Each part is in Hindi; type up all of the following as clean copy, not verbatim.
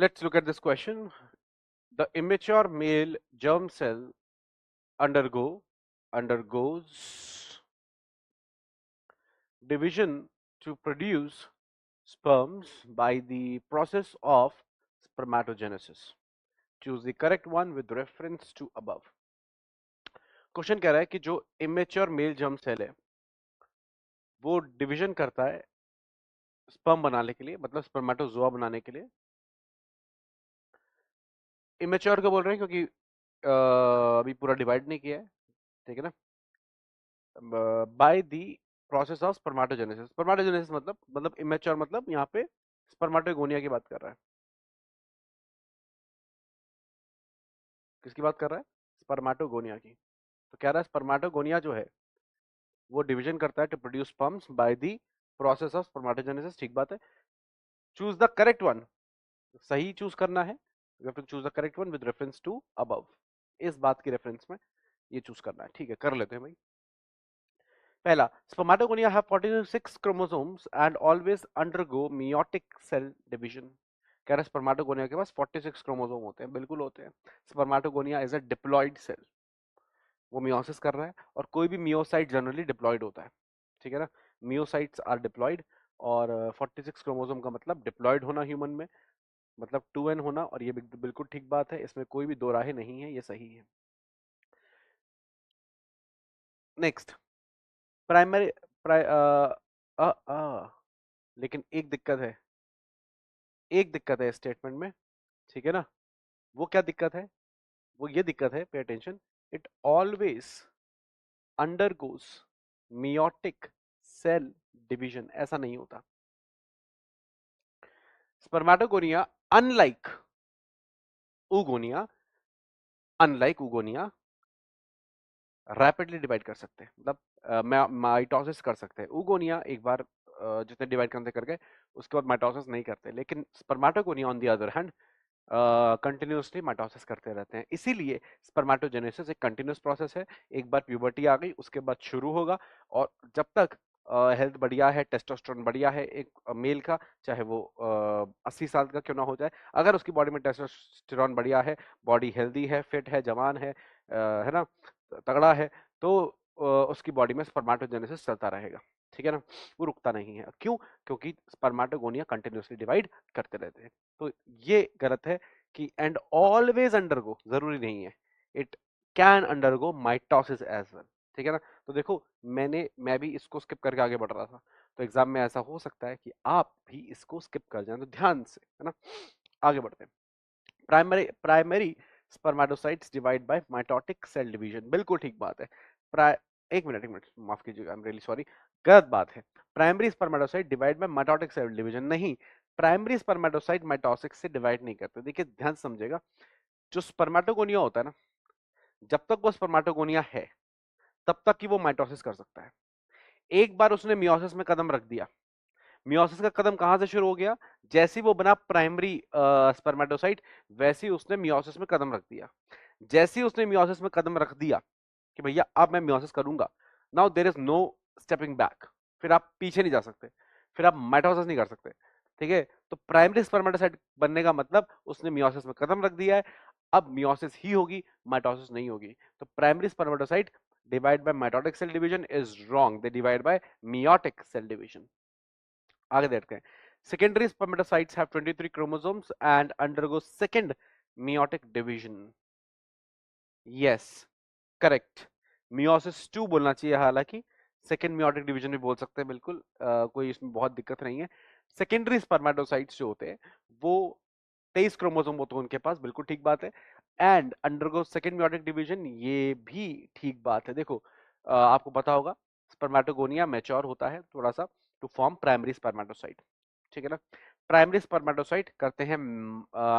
Let's look at this question. The immature male germ cell undergoes division to produce sperms by the process of spermatogenesis. Choose the correct one with reference to above. Question कह रहा है कि जो इमेच्योर मेल जर्म सेल है वो डिवीजन करता है स्पर्म बनाने के लिए, मतलब स्पर्मेटोजोआ बनाने के लिए। इमेच्योर को बोल रहे हैं क्योंकि अभी पूरा डिवाइड नहीं किया है, ठीक है ना। Bye the process of spermatogenesis. Spermatogenesis मतलब इमेच्योर मतलब यहाँ पे स्पर्मेटोगोनिया की बात कर रहा है। किसकी बात कर रहा है? स्पर्मेटोगोनिया की। तो कह रहा है स्पर्मेटोगोनिया जो है वो डिवीजन करता है to produce sperms by the process of spermatogenesis. ठीक बात है। Choose the correct one. सही चूज करना है। You have to choose the correct one with reference to above. इस बात की रेफरेंस में ये चूज करना है। ठीक है, कर लेते हैं भाई। पहला, spermatogonia have 46 chromosomes and always undergo meiotic cell division. कह रहा है स्पर्मेटोगोनिया के पास 46 क्रोमोसोम होते हैं। बिल्कुल होते हैं। Spermatogonia is a diploid cell. वो मियोसिस कर रहा है और कोई भी मियोसाइट जनरली डिप्लॉइड होता है, ठीक है ना। मियोसाइट्स आर डिप्लॉइड और 46 क्रोमोसोम का मतलब डिप्लॉइड होना ह्यूमन में, मतलब 2n होना। और ये बिल्कुल ठीक बात है, इसमें कोई भी दो राहें नहीं है, ये सही है। नेक्स्ट, प्राइमरी प्राइ, लेकिन एक दिक्कत है, एक दिक्कत है स्टेटमेंट में, ठीक है ना। वो क्या दिक्कत है? वो ये दिक्कत है, pay attention, it always undergoes meiotic cell division. ऐसा नहीं होता। Spermatogonia unlike oogonia rapidly divide कर सकते हैं, मतलब माइटोसिस कर सकते हैं। ऊगोनिया एक बार जितने डिवाइड करते कर गए उसके बाद माइटोसिस नहीं करते, लेकिन spermatogonia on the other hand continuously mitosis करते रहते हैं। इसीलिए स्पर्मेटोजेनेसिस एक कंटिन्यूस प्रोसेस है। एक बार प्यूबर्टी आ गई उसके बाद शुरू होगा, और जब तक हेल्थ बढ़िया है, टेस्टोस्टेरोन बढ़िया है एक मेल का, चाहे वो 80 साल का क्यों ना हो जाए, अगर उसकी बॉडी में टेस्टोस्टेरोन बढ़िया है, बॉडी हेल्दी है, फिट है, जवान है ना, तगड़ा है, तो उसकी बॉडी में स्पर्मेटोजेनेसिस चलता रहेगा, ठीक है ना। वो रुकता नहीं है। क्यों? क्योंकि स्पर्मेटोगोनिया कंटिन्यूसली डिवाइड करते रहते हैं। तो ये गलत है कि एंड ऑलवेज अंडरगो, जरूरी नहीं है, it can undergo mitosis as well, ठीक है ना। तो देखो, मैं भी इसको स्किप करके आगे बढ़ रहा था, तो एग्जाम में ऐसा हो सकता है कि आप भी इसको स्किप कर जाए, तो ध्यान से, है ना। आगे बढ़ते हैं। Primary spermatocytes divide by mitotic cell division. बिल्कुल ठीक बात है। प्राइ एक मिनट माफ कीजिएगा, आई एम रियली सॉरी, गलत बात है। Primary spermatocyte divide by mitotic cell division नहीं, प्राइमरी स्पर्मेटोसाइट माइटोसिस से डिवाइड नहीं करते। देखिए ध्यान से समझेगा, जो स्पर्मेटोगोनिया होता है ना, जब तक वो स्पर्मेटोगोनिया है तब तक ही वो माइटोसिस कर सकता है। एक बार उसने मियोसिस में कदम रख दिया, मियोसिस का कदम कहां से शुरू हो गया? जैसे ही वो बना प्राइमरी स्पर्मेटोसाइट, वैसे ही उसने मियोसिस में कदम रख दिया। जैसे ही उसने मियोसिस में कदम रख दिया कि भैया अब मैं मियोसिस करूंगा, now there is no stepping back. फिर आप पीछे नहीं जा सकते, फिर आप माइटोसिस नहीं कर सकते, ठीक है। तो प्राइमरी स्पर्मेटोसाइट बनने का मतलब उसने मियोसिस में कदम रख दिया है। अब मियोसिस ही होगी, माइटोसिस नहीं होगी। तो primary spermatocyte divide by mitotic cell division is wrong, they divide by meiotic cell division. आगे देखते हैं। Secondary spermatocytes have 23 chromosomes and undergo second meiotic division. Yes, correct. Meiosis 2 बोलना चाहिए, हालांकि सेकंड मियोटिक डिवीजन भी बोल सकते हैं, बिल्कुल कोई इसमें बहुत दिक्कत नहीं है। सेकेंडरी स्पर्मेटोसाइट्स जो होते हैं वो 23 क्रोमोसोम होते हैं उनके पास, बिल्कुल ठीक बात है। And undergo second meiotic division, ये भी ठीक बात है। देखो आपको पता होगा स्पर्मेटोगोनिया मैच्योर होता है थोड़ा सा टू फॉर्म प्राइमरी स्पर्मेटोसाइट, ठीक है ना। प्राइमरी स्पर्मेटोसाइट करते हैं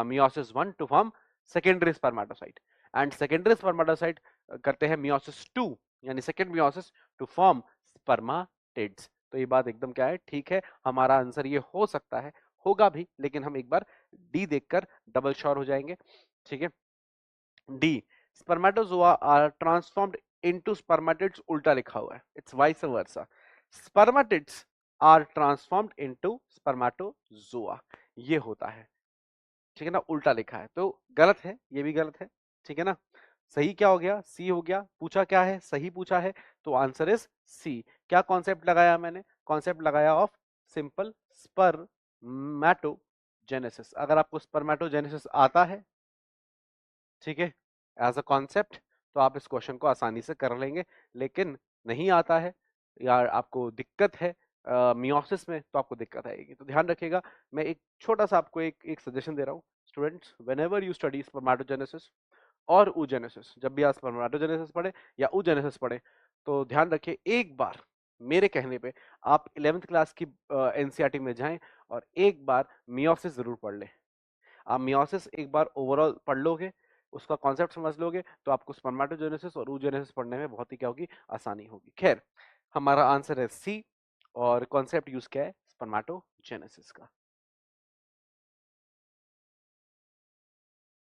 meiosis 1 to form secondary spermatocyte, and secondary spermatocyte करते हैं मियोसिस 2 यानी second meiosis to form spermatids. तो ये बात एकदम क्या है, ठीक है। हमारा आंसर ये हो सकता है, होगा भी, लेकिन हम एक बार डी देखकर डबल श्योर हो जाएंगे, ठीक है। D, spermatozoa are transformed into spermatids, उल्टा लिखा हुआ है, it's vice versa. Spermatids are transformed into spermatozoa, ये होता है। ठीक है ना, उल्टा लिखा है तो गलत है, ये भी गलत है। ठीक है ना, सही क्या हो गया, सी हो गया। पूछा क्या है, सही पूछा है, तो आंसर इज सी। क्या कॉन्सेप्ट लगाया मैंने, कॉन्सेप्ट लगाया ऑफ सिंपल स्पर्मेटोजेनेसिस। अगर आपको स्पर्मेटोजेनेसिस आता है, ठीक है, एज अ कॉन्सेप्ट, तो आप इस क्वेश्चन को आसानी से कर लेंगे। लेकिन नहीं आता है या आपको दिक्कत है मियोसिस में, तो आपको दिक्कत आएगी। तो ध्यान रखिएगा, मैं एक छोटा सा आपको एक एक सजेशन दे रहा हूँ। Students, whenever you study spermatogenesis और oogenesis, जब भी आप स्पर्मेटोजेनेसिस पढ़े या oogenesis पढ़े, तो ध्यान रखिए एक बार मेरे कहने पे आप 11th क्लास की एनसीईआरटी में जाएं और एक बार मियोसिस जरूर पढ़ लें। आप मियोसिस एक बार ओवरऑल पढ़ लोगे, उसका कॉन्सेप्ट समझ लोगे, तो आपको स्पर्मेटोजेनेसिस और oogenesis पढ़ने में बहुत ही क्या होगी, आसानी होगी। खैर, हमारा आंसर है सी और कॉन्सेप्ट यूज क्या है, स्पर्मेटोजेनेसिस का।